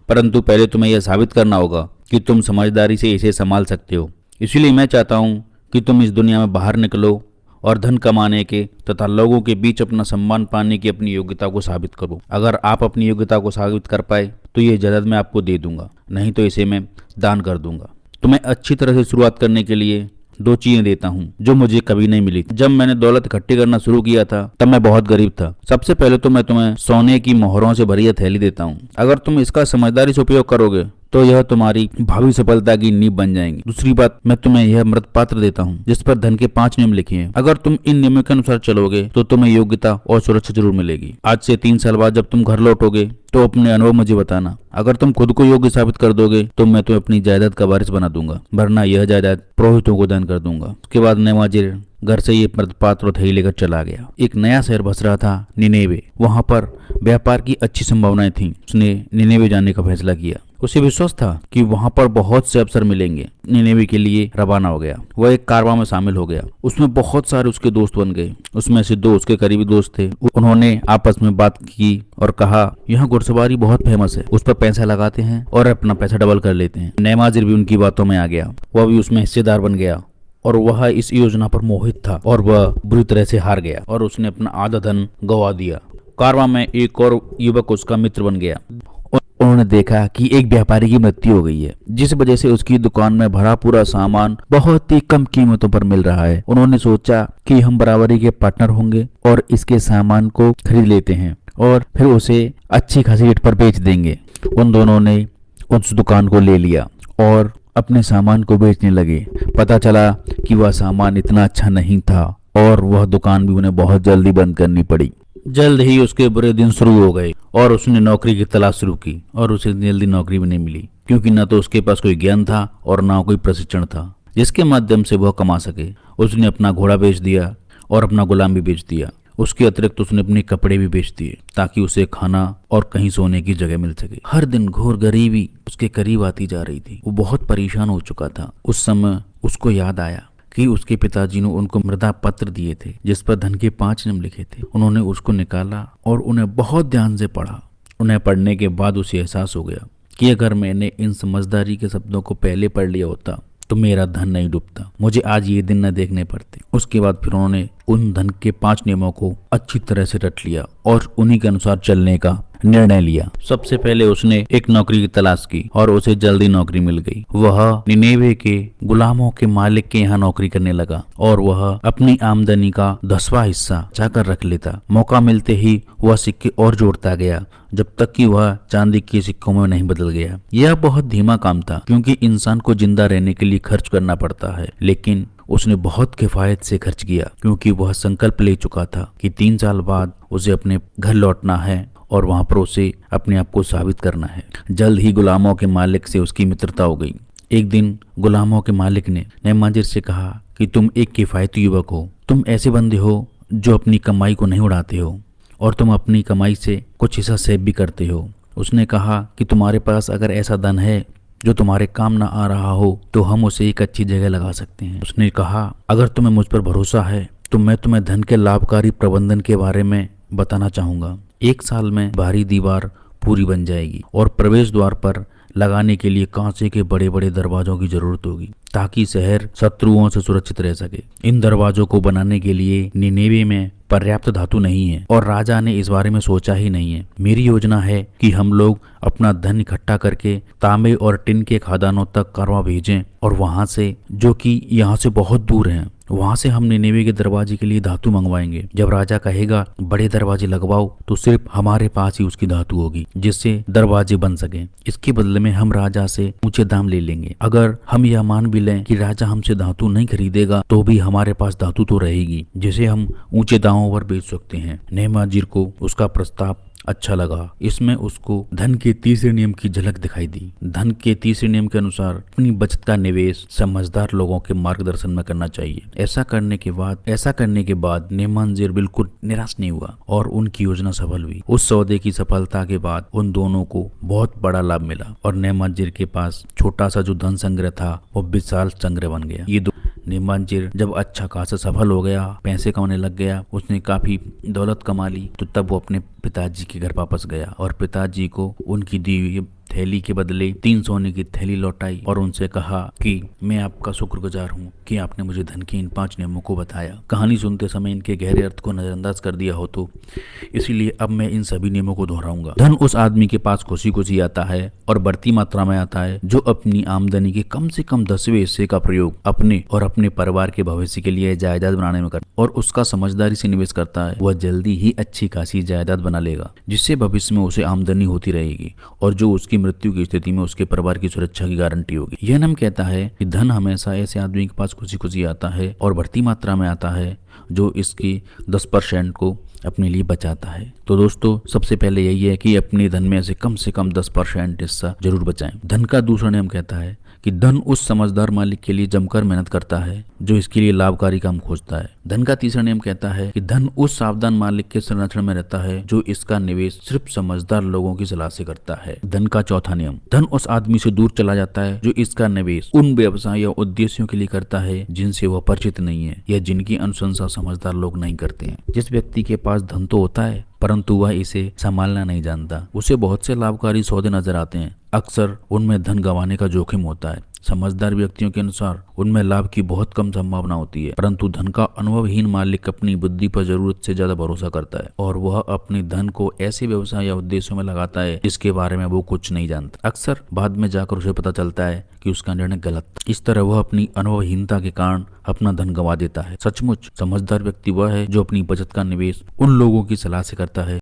परंतु पहले तुम्हें यह साबित करना होगा कि तुम समझदारी से इसे संभाल सकते हो। इसीलिए मैं चाहता हूँ कि तुम इस दुनिया में बाहर निकलो और धन कमाने के तथा लोगों के बीच अपना सम्मान पाने की अपनी योग्यता को साबित करो। अगर आप अपनी योग्यता को साबित कर पाए तो ये जायदाद मैं आपको दे दूंगा, नहीं तो इसे मैं दान कर दूंगा। तुम्हें अच्छी तरह से शुरुआत करने के लिए 2 चीजें देता हूँ जो मुझे कभी नहीं मिली। जब मैंने दौलत इकट्ठी करना शुरू किया था तब मैं बहुत गरीब था। सबसे पहले तो मैं तुम्हें सोने की मोहरों से भरी यह थैली देता हूँ। अगर तुम इसका समझदारी से उपयोग करोगे तो यह तुम्हारी भावी सफलता की नींव बन जाएंगी। दूसरी बात, मैं तुम्हें यह मृत पात्र देता हूँ जिस पर धन के 5 नियम लिखे हैं। अगर तुम इन नियमों के अनुसार चलोगे तो तुम्हें योग्यता और सुरक्षा जरूर मिलेगी। आज से 3 साल बाद जब तुम घर लौटोगे तो अपने अनुभव मुझे बताना। अगर तुम खुद को योग्य साबित कर दोगे तो मैं तुम्हें अपनी जायदाद का वारिस बना दूंगा, वरना यह जायदाद पुरोहितों को दान कर दूंगा। उसके बाद नेमाजिर घर से ये मृत पात्र और थैली लेकर चला गया। एक नया शहर बस रहा था, निनेवे। वहां पर व्यापार की अच्छी संभावनाएं थीं। उसने निनेवे जाने का फैसला किया। उसे विश्वास था कि वहां पर बहुत से अवसर मिलेंगे। निनेवे के लिए रवाना हो गया। वह एक कारवां में शामिल हो गया। उसमें बहुत सारे उसके दोस्त बन गए। उसमें से 2 उसके करीबी दोस्त थे। उन्होंने आपस में बात की और कहा, यहाँ घुड़सवारी बहुत फेमस है, उस पर पैसा लगाते हैं और अपना पैसा डबल कर लेते हैं। नेमाजिर भी उनकी बातों में आ गया। वह भी उसमें हिस्सेदार बन गया और वह इस योजना पर मोहित था और वह बुरी तरह से हार गया और उसने अपना आधा धन गंवा दिया। कारवां में एक और युवक उसका मित्र बन गया। उन्होंने देखा कि एक व्यापारी की मृत्यु हो गई है, जिस वजह से उसकी दुकान में भरा पूरा सामान बहुत ही कम कीमतों पर मिल रहा है। उन्होंने सोचा कि हम बराबरी के पार्टनर होंगे और इसके सामान को खरीद लेते हैं और फिर उसे अच्छी खासी रेट पर बेच देंगे। उन दोनों ने उस दुकान को ले लिया और अपने सामान को बेचने लगे। पता चला कि वह सामान इतना अच्छा नहीं था और वह दुकान भी उन्हें बहुत जल्दी बंद करनी पड़ी। जल्द ही उसके बुरे दिन शुरू हो गए और उसने नौकरी की तलाश शुरू की और उसे जल्दी नौकरी भी नहीं मिली, क्योंकि न तो उसके पास कोई ज्ञान था और न कोई प्रशिक्षण था जिसके माध्यम से वह कमा सके। उसने अपना घोड़ा बेच दिया और अपना गुलाम भी बेच दिया। उसके अतिरिक्त उसने अपने कपड़े भी बेच दिए ताकि उसे खाना और कहीं सोने की जगह मिल सके। हर दिन घोर गरीबी उसके करीब आती जा रही थी। वो बहुत परेशान हो चुका था। उस समय उसको याद आया कि उसके पिताजी ने उनको मृदा पत्र दिए थे जिस पर धन के 5 नियम लिखे थे। उन्होंने उसको निकाला और उन्हें बहुत ध्यान से पढ़ा। उन्हें पढ़ने के बाद उसे एहसास हो गया कि अगर मैंने इन समझदारी के शब्दों को पहले पढ़ लिया होता तो मेरा धन नहीं डूबता, मुझे आज ये दिन न देखने पड़ते। उसके बाद फिर उन्होंने उन धन के 5 नियमों को अच्छी तरह से रट लिया और उन्हीं के अनुसार चलने का निर्णय लिया। सबसे पहले उसने एक नौकरी की तलाश की और उसे जल्दी नौकरी मिल गई। वह निनेवे के गुलामों के मालिक के यहाँ नौकरी करने लगा और वह अपनी आमदनी का 10वां हिस्सा जाकर रख लेता। मौका मिलते ही वह सिक्के और जोड़ता गया जब तक कि वह चांदी के सिक्कों में नहीं बदल गया। यह बहुत धीमा काम था क्योंकि इंसान को जिंदा रहने के लिए खर्च करना पड़ता है, लेकिन उसने बहुत किफायत से खर्च किया क्योंकि वह संकल्प ले चुका था कि 3 साल बाद उसे अपने घर लौटना है और वहां पर उसे अपने आप को साबित करना है। जल्द ही गुलामों के मालिक से उसकी मित्रता हो गई। एक दिन गुलामों के मालिक ने नेमाजिर से कहा कि तुम एक किफायती युवक हो, तुम ऐसे बंदे हो जो अपनी कमाई को नहीं उड़ाते हो और तुम अपनी कमाई से कुछ हिस्सा सेव भी करते हो। उसने कहा कि तुम्हारे पास अगर ऐसा धन है जो तुम्हारे काम ना आ रहा हो तो हम उसे एक अच्छी जगह लगा सकते हैं। उसने कहा, अगर तुम्हें मुझ पर भरोसा है तो मैं तुम्हें धन के लाभकारी प्रबंधन के बारे में बताना चाहूंगा। 1 साल में बाहरी दीवार पूरी बन जाएगी और प्रवेश द्वार पर लगाने के लिए कांचे के बड़े बड़े दरवाजों की जरूरत होगी ताकि शहर शत्रुओं से सुरक्षित रह सके। इन दरवाजों को बनाने के लिए निनेवे में पर्याप्त धातु नहीं है और राजा ने इस बारे में सोचा ही नहीं है। मेरी योजना है कि हम लोग अपना धन इकट्ठा करके तांबे और टिन के खदानों तक कारवां भेजें और वहां से, जो कि यहाँ से बहुत दूर हैं, वहां से हम निनेवे के दरवाजे के लिए धातु मंगवाएंगे। जब राजा कहेगा बड़े दरवाजे लगवाओ तो सिर्फ हमारे पास ही उसकी धातु होगी जिससे दरवाजे बन सके। इसके बदले में हम राजा से ऊंचे दाम ले लेंगे। अगर हम यह मान भी लें कि राजा हमसे धातु नहीं खरीदेगा तो भी हमारे पास धातु तो रहेगी जिसे हम ऊंचे दामों पर बेच सकते हैं। नेमाजिर को उसका प्रस्ताव अच्छा लगा। इसमें उसको धन के 3रे नियम की झलक दिखाई दी। धन के 3रे नियम के अनुसार अपनी बचत का निवेश समझदार लोगों के मार्गदर्शन में करना चाहिए। ऐसा करने के बाद नेमाजिर बिल्कुल निराश नहीं हुआ और उनकी योजना सफल हुई। उस सौदे की सफलता के बाद उन दोनों को बहुत बड़ा लाभ मिला और नेमाजिर के पास छोटा सा जो धन संग्रह था वो विशाल संग्रह बन गया। ये नेमाजिर जब अच्छा खासा सफल हो गया, पैसे कमाने लग गया, उसने काफी दौलत कमा ली, तो तब वो अपने पिताजी के घर वापस गया और पिताजी को उनकी दी हुई थैली के बदले 3 सोने की थैली लौटाई और उनसे कहा कि मैं आपका शुक्रगुजार हूँ कि आपने मुझे धन के इन 5 नियमों को बताया। कहानी सुनते समय इनके गहरे अर्थ को नजरअंदाज कर दिया हो तो इसीलिए अब मैं इन सभी नियमों को दोहराऊंगा। धन उस आदमी के पास खुशी खुशी आता है और बढ़ती मात्रा में आता है जो अपनी आमदनी के कम से कम 10वें हिस्से का प्रयोग अपने और अपने परिवार के भविष्य के लिए जायदाद बनाने में करता और उसका समझदारी से निवेश करता है। वह जल्दी ही अच्छी खासी जायदाद बना लेगा जिससे भविष्य में उसे आमदनी होती रहेगी और जो उसकी मृत्यु की स्थिति में उसके परिवार की सुरक्षा की गारंटी होगी। यह नियम कहता है कि धन हमेशा ऐसे आदमी के पास खुशी खुशी आता है और बढ़ती मात्रा में आता है जो इसकी 10% को अपने लिए बचाता है। तो दोस्तों सबसे पहले यही है कि अपने धन में से कम 10% हिस्सा जरूर बचाएं। धन का दूसरा नियम कहता है कि धन उस समझदार मालिक के लिए जमकर मेहनत करता है जो इसके लिए लाभकारी काम खोजता है। धन का तीसरा नियम कहता है कि धन उस सावधान मालिक के संरक्षण में रहता है जो इसका निवेश सिर्फ समझदार लोगों की सलाह से करता है। धन का चौथा नियम, धन उस आदमी से दूर चला जाता है जो इसका निवेश उन व्यवसाय या उद्देश्यों के लिए करता है जिनसे वह परिचित नहीं है या जिनकी अनुशंसा समझदार लोग नहीं करते हैं। जिस व्यक्ति के पास धन तो होता है परंतु वह इसे संभालना नहीं जानता, उसे बहुत से लाभकारी सौदे नजर आते हैं। अक्सर उनमें धन गंवाने का जोखिम होता है। समझदार व्यक्तियों के अनुसार उनमें लाभ की बहुत कम संभावना होती है, परंतु धन का अनुभवहीन मालिक अपनी बुद्धि पर जरूरत से ज्यादा भरोसा करता है और वह अपने धन को ऐसे व्यवसाय या उद्देश्यों में लगाता है जिसके बारे में वो कुछ नहीं जानता। अक्सर बाद में जाकर उसे पता चलता है कि उसका निर्णय गलत था। इस तरह वह अपनी अनुभवहीनता के कारण अपना धन गंवा देता है। सचमुच समझदार व्यक्ति वह है जो अपनी बचत का निवेश उन लोगों की सलाह से करता है